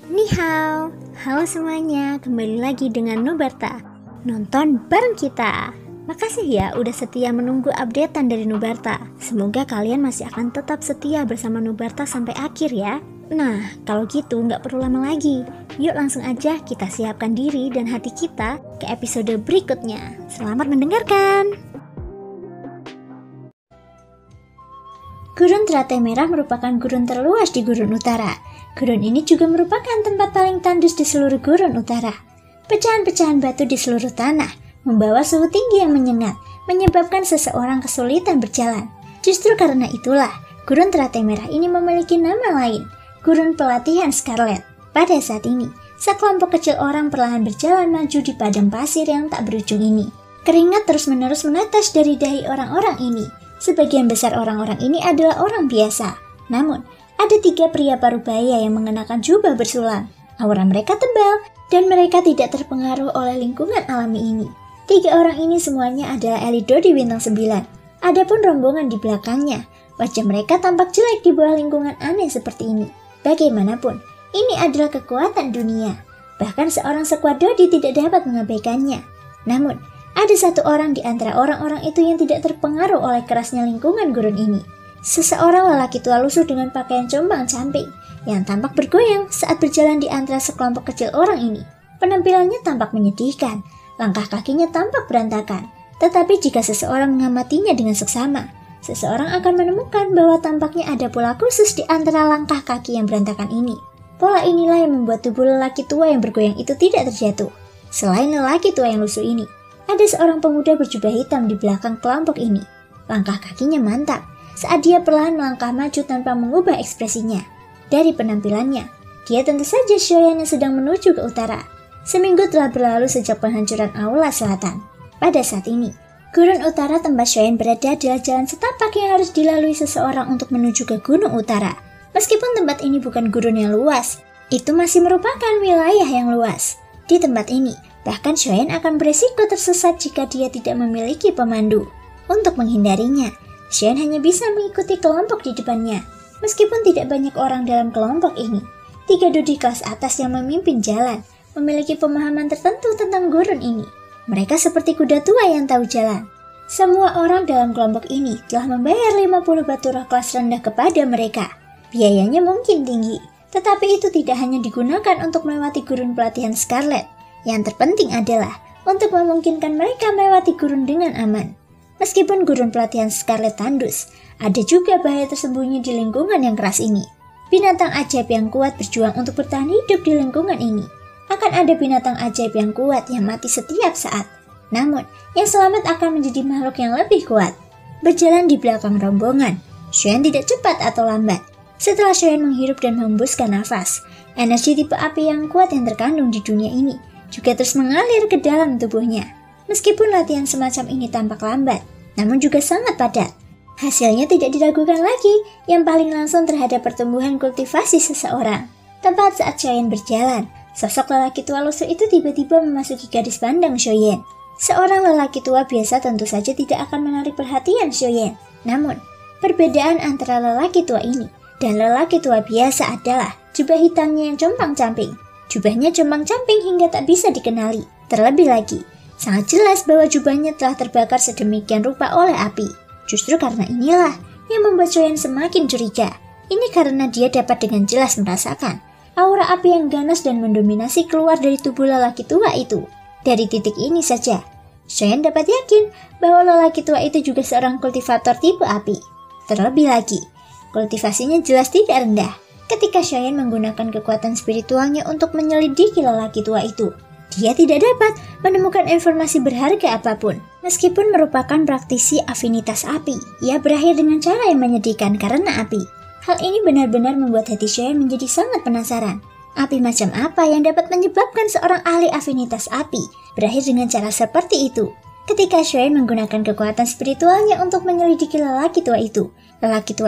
Ni hao, halo semuanya, kembali lagi dengan Nubarta. Nonton bareng kita. Makasih ya udah setia menunggu updatean dari Nubarta. Semoga kalian masih akan tetap setia bersama Nubarta sampai akhir ya. Nah, kalau gitu nggak perlu lama lagi. Yuk langsung aja kita siapkan diri dan hati kita ke episode berikutnya. Selamat mendengarkan. Gurun Teratai Merah merupakan gurun terluas di Gurun Utara. Gurun ini juga merupakan tempat paling tandus di seluruh Gurun Utara. Pecahan-pecahan batu di seluruh tanah membawa suhu tinggi yang menyengat, menyebabkan seseorang kesulitan berjalan. Justru karena itulah, Gurun Teratai Merah ini memiliki nama lain, Gurun Pelatihan Scarlet. Pada saat ini, sekelompok kecil orang perlahan berjalan maju di padang pasir yang tak berujung ini. Keringat terus-menerus menetes dari dahi orang-orang ini. Sebagian besar orang-orang ini adalah orang biasa. Namun, ada 3 pria parubaya yang mengenakan jubah bersulam. Aura mereka tebal, dan mereka tidak terpengaruh oleh lingkungan alami ini. 3 orang ini semuanya adalah elit Dodi Bintang 9. Adapun rombongan di belakangnya, wajah mereka tampak jelek di bawah lingkungan aneh seperti ini. Bagaimanapun, ini adalah kekuatan dunia. Bahkan seorang sekuat Dodi tidak dapat mengabaikannya. Namun, ada satu orang di antara orang-orang itu yang tidak terpengaruh oleh kerasnya lingkungan gurun ini. Seseorang lelaki tua lusuh dengan pakaian compang-camping yang tampak bergoyang saat berjalan di antara sekelompok kecil orang ini. Penampilannya tampak menyedihkan, langkah kakinya tampak berantakan. Tetapi jika seseorang mengamatinya dengan seksama, seseorang akan menemukan bahwa tampaknya ada pola khusus di antara langkah kaki yang berantakan ini. Pola inilah yang membuat tubuh lelaki tua yang bergoyang itu tidak terjatuh. Selain lelaki tua yang lusuh ini, ada seorang pemuda berjubah hitam di belakang kelompok ini. Langkah kakinya mantap saat dia perlahan melangkah maju tanpa mengubah ekspresinya. Dari penampilannya, dia tentu saja Shoyan yang sedang menuju ke utara. Seminggu telah berlalu sejak penghancuran Aula Selatan. Pada saat ini, Gurun Utara tempat Shoyan berada adalah jalan setapak yang harus dilalui seseorang untuk menuju ke Gunung Utara. Meskipun tempat ini bukan gurun yang luas, itu masih merupakan wilayah yang luas. Di tempat ini, bahkan Shoyan akan beresiko tersesat jika dia tidak memiliki pemandu. Untuk menghindarinya, Shoyan hanya bisa mengikuti kelompok di depannya. Meskipun tidak banyak orang dalam kelompok ini, 3 Dodi kelas atas yang memimpin jalan memiliki pemahaman tertentu tentang gurun ini. Mereka seperti kuda tua yang tahu jalan. Semua orang dalam kelompok ini telah membayar 50 batu roh kelas rendah kepada mereka. Biayanya mungkin tinggi, tetapi itu tidak hanya digunakan untuk melewati gurun pelatihan Scarlet. Yang terpenting adalah untuk memungkinkan mereka melewati gurun dengan aman. Meskipun gurun pelatihan Scarlet tandus, ada juga bahaya tersembunyi di lingkungan yang keras ini. Binatang ajaib yang kuat berjuang untuk bertahan hidup di lingkungan ini. Akan ada binatang ajaib yang kuat yang mati setiap saat. Namun, yang selamat akan menjadi makhluk yang lebih kuat. Berjalan di belakang rombongan, Shoyan tidak cepat atau lambat. Setelah Shoyan menghirup dan menghembuskan nafas, energi tipe api yang kuat yang terkandung di dunia ini juga terus mengalir ke dalam tubuhnya. Meskipun latihan semacam ini tampak lambat, namun juga sangat padat. Hasilnya tidak diragukan lagi, yang paling langsung terhadap pertumbuhan kultivasi seseorang. Tepat saat Shoyan berjalan, sosok lelaki tua lusuh itu tiba-tiba memasuki garis pandang Shoyan. Seorang lelaki tua biasa tentu saja tidak akan menarik perhatian Shoyan. Namun, perbedaan antara lelaki tua ini dan lelaki tua biasa adalah jubah hitamnya yang compang-camping. Jubahnya compang-camping hingga tak bisa dikenali. Terlebih lagi, sangat jelas bahwa jubahnya telah terbakar sedemikian rupa oleh api. Justru karena inilah yang membuat Shoyan semakin curiga. Ini karena dia dapat dengan jelas merasakan aura api yang ganas dan mendominasi keluar dari tubuh lelaki tua itu. Dari titik ini saja, Shoyan dapat yakin bahwa lelaki tua itu juga seorang kultivator tipe api. Terlebih lagi, kultivasinya jelas tidak rendah ketika Shoyan menggunakan kekuatan spiritualnya untuk menyelidiki lelaki tua itu. Dia tidak dapat menemukan informasi berharga apapun. Meskipun merupakan praktisi afinitas api, ia berakhir dengan cara yang menyedihkan karena api. Hal ini benar-benar membuat hati Shoyan menjadi sangat penasaran. Api macam apa yang dapat menyebabkan seorang ahli afinitas api berakhir dengan cara seperti itu? Ketika Shoyan menggunakan kekuatan spiritualnya untuk menyelidiki lelaki tua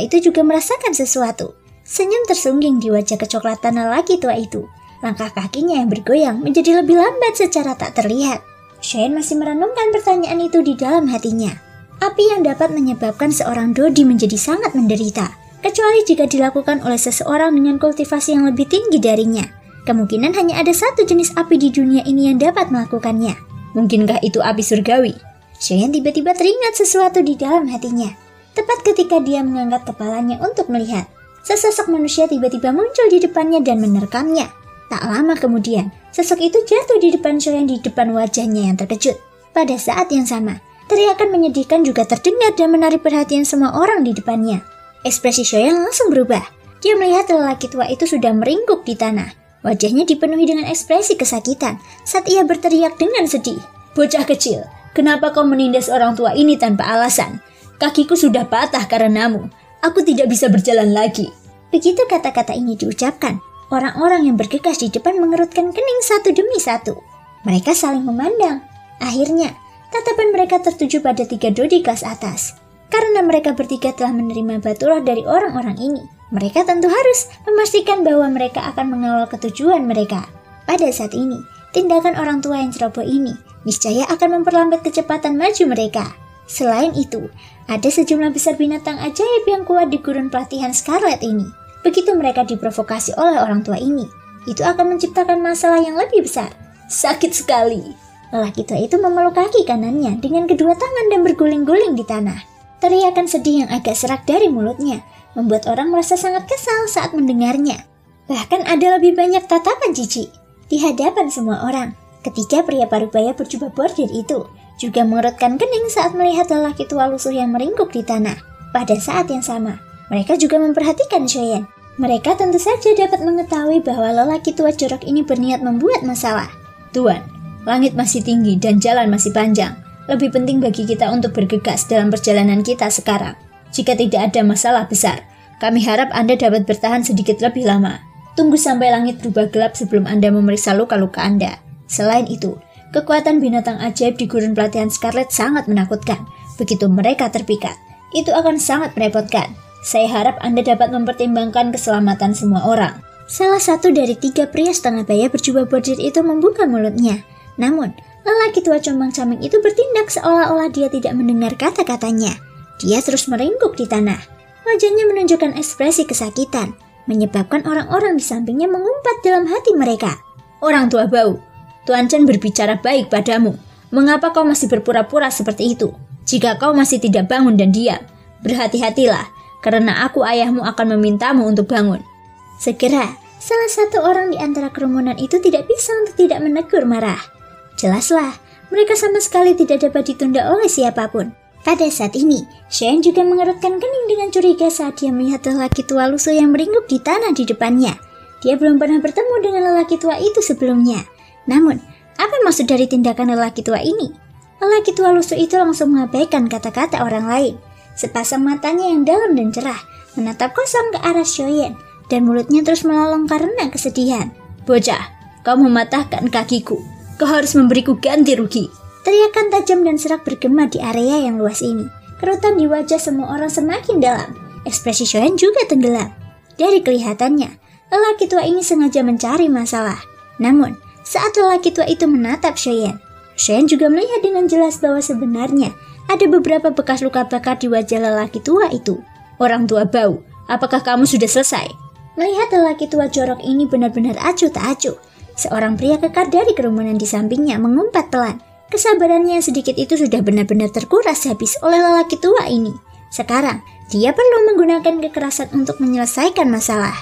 itu juga merasakan sesuatu. Senyum tersungging di wajah kecoklatan lelaki tua itu. Langkah kakinya yang bergoyang menjadi lebih lambat secara tak terlihat. Shoyan masih merenungkan pertanyaan itu di dalam hatinya. Api yang dapat menyebabkan seorang Dodi menjadi sangat menderita, kecuali jika dilakukan oleh seseorang dengan kultivasi yang lebih tinggi darinya. Kemungkinan hanya ada satu jenis api di dunia ini yang dapat melakukannya. Mungkinkah itu api surgawi? Shoyan tiba-tiba teringat sesuatu di dalam hatinya. Tepat ketika dia mengangkat kepalanya untuk melihat, sesosok manusia tiba-tiba muncul di depannya dan menerkamnya. Tak lama kemudian, sosok itu jatuh di depan Shoyan di depan wajahnya yang terkejut. Pada saat yang sama, teriakan menyedihkan juga terdengar dan menarik perhatian semua orang di depannya. Ekspresi Shoyan langsung berubah. Dia melihat lelaki tua itu sudah meringkuk di tanah. Wajahnya dipenuhi dengan ekspresi kesakitan saat ia berteriak dengan sedih. Bocah kecil, kenapa kau menindas orang tua ini tanpa alasan? Kakiku sudah patah karenamu. Aku tidak bisa berjalan lagi. Begitu kata-kata ini diucapkan, orang-orang yang bergegas di depan mengerutkan kening satu demi satu. Mereka saling memandang. Akhirnya, tatapan mereka tertuju pada 3 dodi kelas atas. Karena mereka bertiga telah menerima batulah dari orang-orang ini, mereka tentu harus memastikan bahwa mereka akan mengawal ketujuan mereka. Pada saat ini, tindakan orang tua yang ceroboh ini niscaya akan memperlambat kecepatan maju mereka. Selain itu, ada sejumlah besar binatang ajaib yang kuat di gurun pelatihan Scarlet ini. Begitu mereka diprovokasi oleh orang tua ini, itu akan menciptakan masalah yang lebih besar. Sakit sekali. Lelaki tua itu memeluk kaki kanannya dengan kedua tangan dan berguling-guling di tanah. Teriakan sedih yang agak serak dari mulutnya membuat orang merasa sangat kesal saat mendengarnya. Bahkan ada lebih banyak tatapan jijik di hadapan semua orang. Ketika pria parubaya berjubah bordir itu juga mengerutkan kening saat melihat lelaki tua lusuh yang meringkuk di tanah. Pada saat yang sama, mereka juga memperhatikan Shoyan. Mereka tentu saja dapat mengetahui bahwa lelaki tua jorok ini berniat membuat masalah. Tuan, langit masih tinggi dan jalan masih panjang. Lebih penting bagi kita untuk bergegas dalam perjalanan kita sekarang. Jika tidak ada masalah besar, kami harap Anda dapat bertahan sedikit lebih lama. Tunggu sampai langit berubah gelap sebelum Anda memeriksa luka-luka Anda. Selain itu, kekuatan binatang ajaib di gurun pelatihan Scarlet sangat menakutkan. Begitu mereka terpikat, itu akan sangat merepotkan. Saya harap Anda dapat mempertimbangkan keselamatan semua orang. Salah satu dari 3 pria setengah baya berjubah bordir itu membuka mulutnya. Namun, lelaki tua combang-cambing itu bertindak seolah-olah dia tidak mendengar kata-katanya. Dia terus meringkuk di tanah. Wajahnya menunjukkan ekspresi kesakitan, menyebabkan orang-orang di sampingnya mengumpat dalam hati mereka. Orang tua bau, Tuan Chen berbicara baik padamu. Mengapa kau masih berpura-pura seperti itu? Jika kau masih tidak bangun dan diam, berhati-hatilah, karena aku ayahmu akan memintamu untuk bangun. Segera, salah satu orang di antara kerumunan itu tidak bisa untuk tidak menegur marah. Jelaslah, mereka sama sekali tidak dapat ditunda oleh siapapun. Pada saat ini, Shoyan juga mengerutkan kening dengan curiga saat dia melihat lelaki tua lusuh yang meringkuk di tanah di depannya. Dia belum pernah bertemu dengan lelaki tua itu sebelumnya. Namun, apa maksud dari tindakan lelaki tua ini? Lelaki tua lusuh itu langsung mengabaikan kata-kata orang lain. Sepasang matanya yang dalam dan cerah menatap kosong ke arah Shoyan, dan mulutnya terus melolong karena kesedihan. Bocah, kau mematahkan kakiku. Kau harus memberiku ganti rugi. Teriakan tajam dan serak bergema di area yang luas ini. Kerutan di wajah semua orang semakin dalam. Ekspresi Shoyan juga tenggelam. Dari kelihatannya, lelaki tua ini sengaja mencari masalah. Namun, saat lelaki tua itu menatap Shoyan, Shoyan juga melihat dengan jelas bahwa sebenarnya ada beberapa bekas luka bakar di wajah lelaki tua itu. Orang tua bau, apakah kamu sudah selesai? Melihat lelaki tua jorok ini benar-benar acuh tak acuh. Seorang pria kekar dari kerumunan di sampingnya mengumpat pelan. Kesabarannya yang sedikit itu sudah benar-benar terkuras habis oleh lelaki tua ini. Sekarang, dia perlu menggunakan kekerasan untuk menyelesaikan masalah.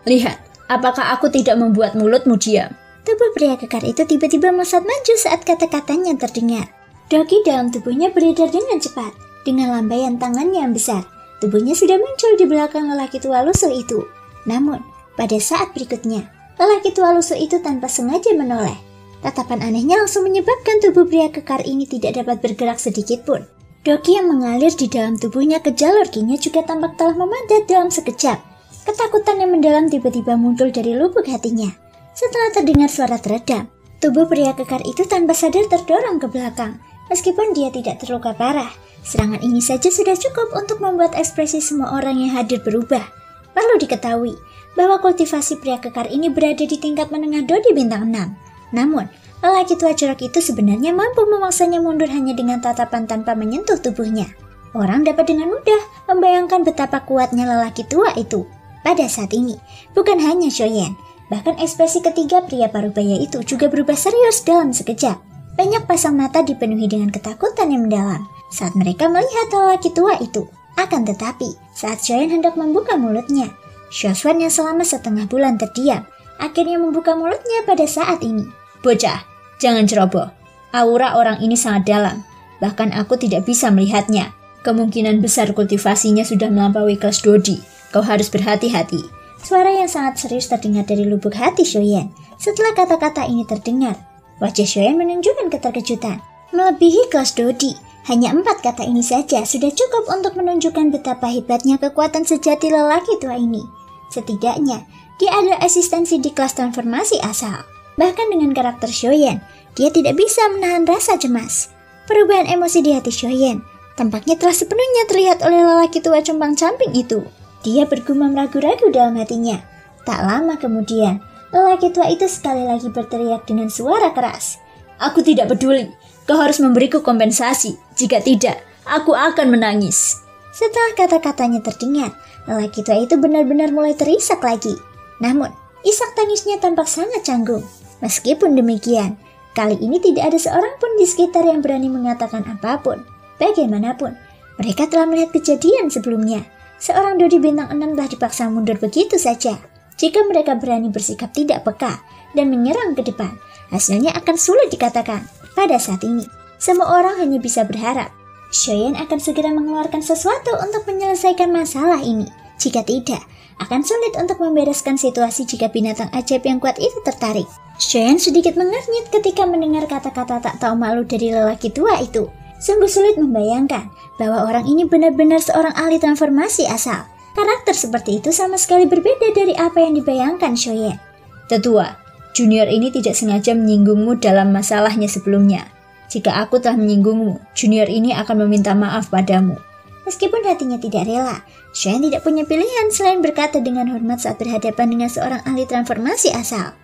Lihat, apakah aku tidak membuat mulutmu diam? Tubuh pria kekar itu tiba-tiba melesat maju saat kata-katanya terdengar. Doki dalam tubuhnya beredar dengan cepat. Dengan lambaian tangannya yang besar, tubuhnya sudah muncul di belakang lelaki tua lusuh itu. Namun, pada saat berikutnya, lelaki tua lusuh itu tanpa sengaja menoleh. Tatapan anehnya langsung menyebabkan tubuh pria kekar ini tidak dapat bergerak sedikit pun. Doki yang mengalir di dalam tubuhnya ke jalur Qi-nya juga tampak telah memadat dalam sekejap. Ketakutan yang mendalam tiba-tiba muncul dari lubuk hatinya. Setelah terdengar suara teredam, tubuh pria kekar itu tanpa sadar terdorong ke belakang. Meskipun dia tidak terluka parah, serangan ini saja sudah cukup untuk membuat ekspresi semua orang yang hadir berubah. Perlu diketahui bahwa kultivasi pria kekar ini berada di tingkat menengah dodi bintang 6. Namun, lelaki tua jorok itu sebenarnya mampu memaksanya mundur hanya dengan tatapan tanpa menyentuh tubuhnya. Orang dapat dengan mudah membayangkan betapa kuatnya lelaki tua itu. Pada saat ini, bukan hanya Shoyan, Bahkan ekspresi ketiga pria parubaya itu juga berubah serius dalam sekejap. Banyak pasang mata dipenuhi dengan ketakutan yang mendalam saat mereka melihat lelaki tua itu. Akan tetapi, saat Shoyan hendak membuka mulutnya, Shoswan yang selama setengah bulan terdiam, akhirnya membuka mulutnya pada saat ini. Bocah, jangan ceroboh. Aura orang ini sangat dalam. Bahkan aku tidak bisa melihatnya. Kemungkinan besar kultivasinya sudah melampaui kelas Dodi. Kau harus berhati-hati. Suara yang sangat serius terdengar dari lubuk hati Shoyan. Setelah kata-kata ini terdengar, wajah Shoyan menunjukkan keterkejutan. Melebihi kelas Dodi, hanya 4 kata ini saja sudah cukup untuk menunjukkan betapa hebatnya kekuatan sejati lelaki tua ini. Setidaknya, dia adalah asistensi di kelas transformasi asal. Bahkan dengan karakter Shoyan, dia tidak bisa menahan rasa cemas. Perubahan emosi di hati Shoyan tampaknya telah sepenuhnya terlihat oleh lelaki tua compang-camping itu. Dia bergumam ragu-ragu dalam hatinya. Tak lama kemudian, lelaki tua itu sekali lagi berteriak dengan suara keras. Aku tidak peduli, kau harus memberiku kompensasi. Jika tidak, aku akan menangis. Setelah kata-katanya terdengar, lelaki tua itu benar-benar mulai terisak lagi. Namun, isak tangisnya tampak sangat canggung. Meskipun demikian, kali ini tidak ada seorang pun di sekitar yang berani mengatakan apapun. Bagaimanapun, mereka telah melihat kejadian sebelumnya. Seorang Dodi bintang 6 telah dipaksa mundur begitu saja. Jika mereka berani bersikap tidak peka dan menyerang ke depan, hasilnya akan sulit dikatakan. Pada saat ini, semua orang hanya bisa berharap Shoyan akan segera mengeluarkan sesuatu untuk menyelesaikan masalah ini. Jika tidak, akan sulit untuk membereskan situasi jika binatang ajaib yang kuat itu tertarik. Shoyan sedikit mengernyit ketika mendengar kata-kata tak tahu malu dari lelaki tua itu. Sungguh sulit membayangkan bahwa orang ini benar-benar seorang ahli transformasi asal. Karakter seperti itu sama sekali berbeda dari apa yang dibayangkan Shoyan. Tetua, junior ini tidak sengaja menyinggungmu dalam masalahnya sebelumnya. Jika aku telah menyinggungmu, junior ini akan meminta maaf padamu. Meskipun hatinya tidak rela, Shoyan tidak punya pilihan selain berkata dengan hormat saat berhadapan dengan seorang ahli transformasi asal.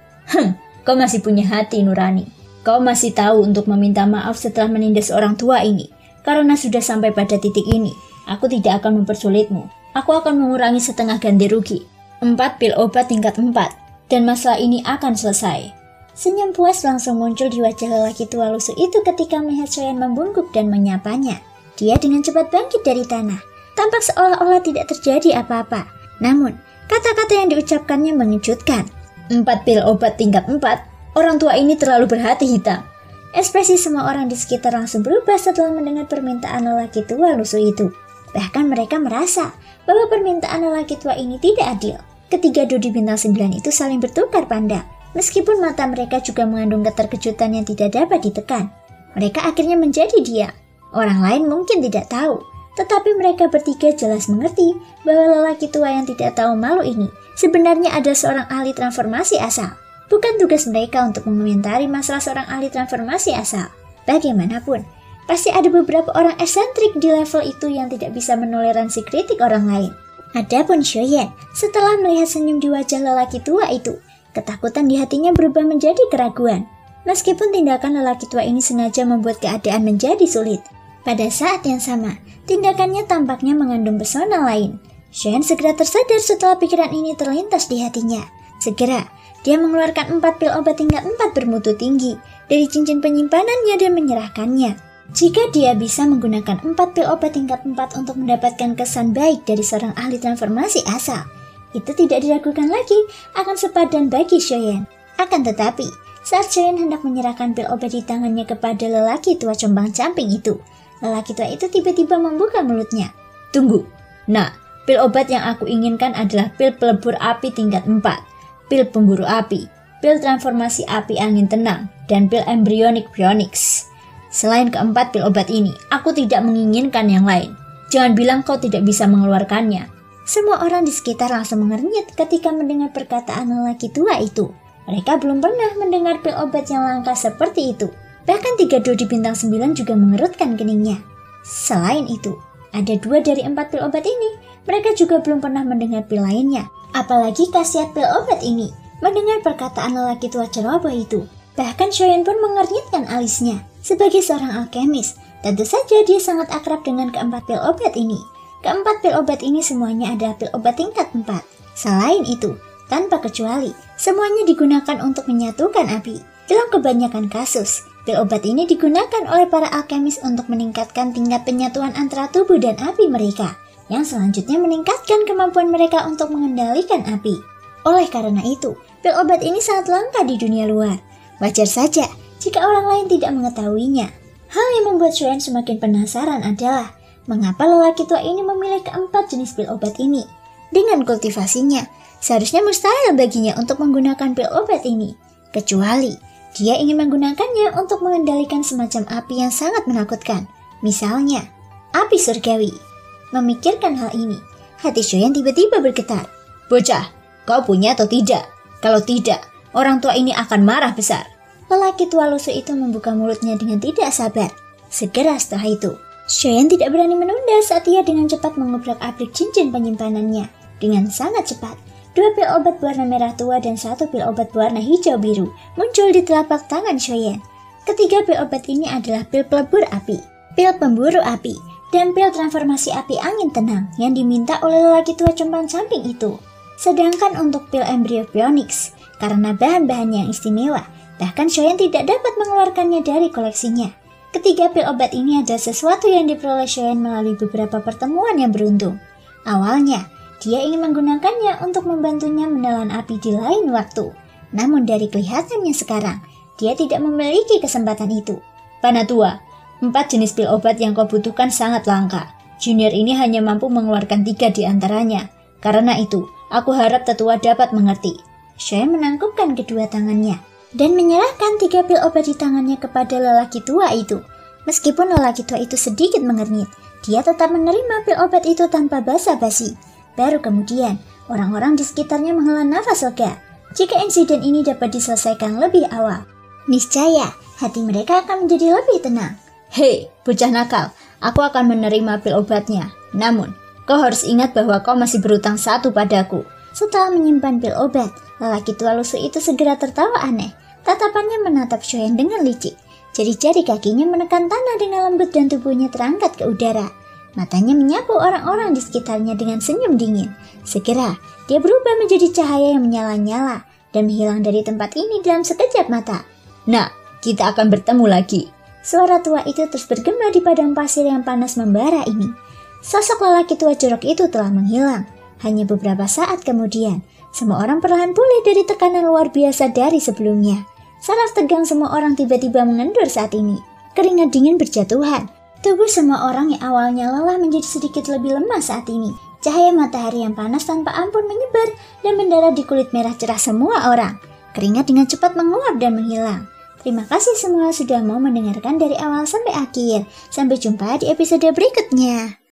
Kau masih punya hati nurani. Kau masih tahu untuk meminta maaf setelah menindas orang tua ini. Karena sudah sampai pada titik ini, aku tidak akan mempersulitmu. Aku akan mengurangi setengah ganti rugi. 4 pil obat tingkat 4, dan masalah ini akan selesai. Senyum puas langsung muncul di wajah lelaki tua lusuh itu ketika melihat Shoyan membungkuk dan menyapanya. Dia dengan cepat bangkit dari tanah. Tampak seolah-olah tidak terjadi apa-apa. Namun, kata-kata yang diucapkannya mengejutkan. 4 pil obat tingkat 4? Orang tua ini terlalu berhati hitam. Ekspresi semua orang di sekitar langsung berubah setelah mendengar permintaan lelaki tua lusuh itu. Bahkan mereka merasa bahwa permintaan lelaki tua ini tidak adil. Ketiga Dodi bintang 9 itu saling bertukar pandang. Meskipun mata mereka juga mengandung keterkejutan yang tidak dapat ditekan. Mereka akhirnya menjadi diam. Orang lain mungkin tidak tahu. Tetapi mereka bertiga jelas mengerti bahwa lelaki tua yang tidak tahu malu ini sebenarnya ada seorang ahli transformasi asal. Bukan tugas mereka untuk mengomentari masalah seorang ahli transformasi asal. Bagaimanapun, pasti ada beberapa orang eksentrik di level itu yang tidak bisa menoleransi kritik orang lain. Adapun Shoyan, setelah melihat senyum di wajah lelaki tua itu, ketakutan di hatinya berubah menjadi keraguan. Meskipun tindakan lelaki tua ini sengaja membuat keadaan menjadi sulit, pada saat yang sama, tindakannya tampaknya mengandung pesona lain. Shoyan segera tersadar setelah pikiran ini terlintas di hatinya. Segera, dia mengeluarkan 4 pil obat tingkat 4 bermutu tinggi dari cincin penyimpanannya dan menyerahkannya. Jika dia bisa menggunakan 4 pil obat tingkat 4 untuk mendapatkan kesan baik dari seorang ahli transformasi asal, itu tidak diragukan lagi akan sepadan bagi Shoyan. Akan tetapi, saat Shoyan hendak menyerahkan pil obat di tangannya kepada lelaki tua compang-camping itu, lelaki tua itu tiba-tiba membuka mulutnya. Tunggu, nah, pil obat yang aku inginkan adalah pil pelebur api tingkat 4, pil pemburu api, pil transformasi api angin tenang, dan pil embryonic pionix. Selain keempat pil obat ini, aku tidak menginginkan yang lain. Jangan bilang kau tidak bisa mengeluarkannya. Semua orang di sekitar langsung mengernyit ketika mendengar perkataan lelaki tua itu. Mereka belum pernah mendengar pil obat yang langka seperti itu. Bahkan 3 Dodi bintang 9 juga mengerutkan keningnya. Selain itu, ada 2 dari 4 pil obat ini. Mereka juga belum pernah mendengar pil lainnya. Apalagi khasiat pil obat ini. Mendengar perkataan lelaki tua ceroboh itu, bahkan Shoyan pun mengernyitkan alisnya. Sebagai seorang alkemis, tentu saja dia sangat akrab dengan keempat pil obat ini. Keempat pil obat ini semuanya adalah pil obat tingkat 4. Selain itu, Tanpa kecuali, semuanya digunakan untuk menyatukan api. Dalam kebanyakan kasus, pil obat ini digunakan oleh para alkemis untuk meningkatkan tingkat penyatuan antara tubuh dan api mereka, yang selanjutnya meningkatkan kemampuan mereka untuk mengendalikan api. Oleh karena itu, pil obat ini sangat langka di dunia luar. Wajar saja jika orang lain tidak mengetahuinya. Hal yang membuat Xuan semakin penasaran adalah mengapa lelaki tua ini memilih keempat jenis pil obat ini. Dengan kultivasinya, seharusnya mustahil baginya untuk menggunakan pil obat ini, kecuali dia ingin menggunakannya untuk mengendalikan semacam api yang sangat menakutkan. Misalnya, api surgawi. Memikirkan hal ini, hati Xuan tiba-tiba bergetar. Bocah, kau punya atau tidak? Kalau tidak, orang tua ini akan marah besar. Lelaki tua lusuh itu membuka mulutnya dengan tidak sabar. Segera setelah itu, Xuan tidak berani menunda saat ia dengan cepat mengobrak abrik cincin penyimpanannya. Dengan sangat cepat, 2 pil obat warna merah tua dan 1 pil obat warna hijau biru muncul di telapak tangan Xuan. Ketiga pil obat ini adalah pil pelebur api, pil pemburu api, dan pil transformasi api angin tenang yang diminta oleh lelaki tua compang camping itu. Sedangkan untuk pil embrio pionix, karena bahan-bahannya yang istimewa, bahkan Xuan tidak dapat mengeluarkannya dari koleksinya. Ketiga pil obat ini adalah sesuatu yang diperoleh Xuan melalui beberapa pertemuan yang beruntung. Awalnya, dia ingin menggunakannya untuk membantunya menelan api di lain waktu. Namun dari kelihatannya sekarang, dia tidak memiliki kesempatan itu. Panatua, 4 jenis pil obat yang kau butuhkan sangat langka. Junior ini hanya mampu mengeluarkan 3 di antaranya. Karena itu, aku harap tetua dapat mengerti. Xuan menangkupkan kedua tangannya dan menyerahkan 3 pil obat di tangannya kepada lelaki tua itu. Meskipun lelaki tua itu sedikit mengernyit, dia tetap menerima pil obat itu tanpa basa-basi. Baru kemudian, orang-orang di sekitarnya menghela nafas lega. Jika insiden ini dapat diselesaikan lebih awal, niscaya hati mereka akan menjadi lebih tenang. Hei, bocah nakal, aku akan menerima pil obatnya. Namun, kau harus ingat bahwa kau masih berutang 1 padaku. Setelah menyimpan pil obat, lelaki tua lusuh itu segera tertawa aneh. Tatapannya menatap Xuan dengan licik. Jari-jari kakinya menekan tanah dengan lembut dan tubuhnya terangkat ke udara. Matanya menyapu orang-orang di sekitarnya dengan senyum dingin. Segera, dia berubah menjadi cahaya yang menyala-nyala dan menghilang dari tempat ini dalam sekejap mata. Nah, kita akan bertemu lagi. Suara tua itu terus bergema di padang pasir yang panas membara ini. Sosok lelaki tua jorok itu telah menghilang. Hanya beberapa saat kemudian, semua orang perlahan pulih dari tekanan luar biasa dari sebelumnya. Saraf tegang semua orang tiba-tiba mengendur saat ini. Keringat dingin berjatuhan. Tubuh semua orang yang awalnya lelah menjadi sedikit lebih lemah saat ini. Cahaya matahari yang panas tanpa ampun menyebar dan mendarat di kulit merah cerah semua orang. Keringat dengan cepat menguap dan menghilang. Terima kasih semua sudah mau mendengarkan dari awal sampai akhir. Sampai jumpa di episode berikutnya.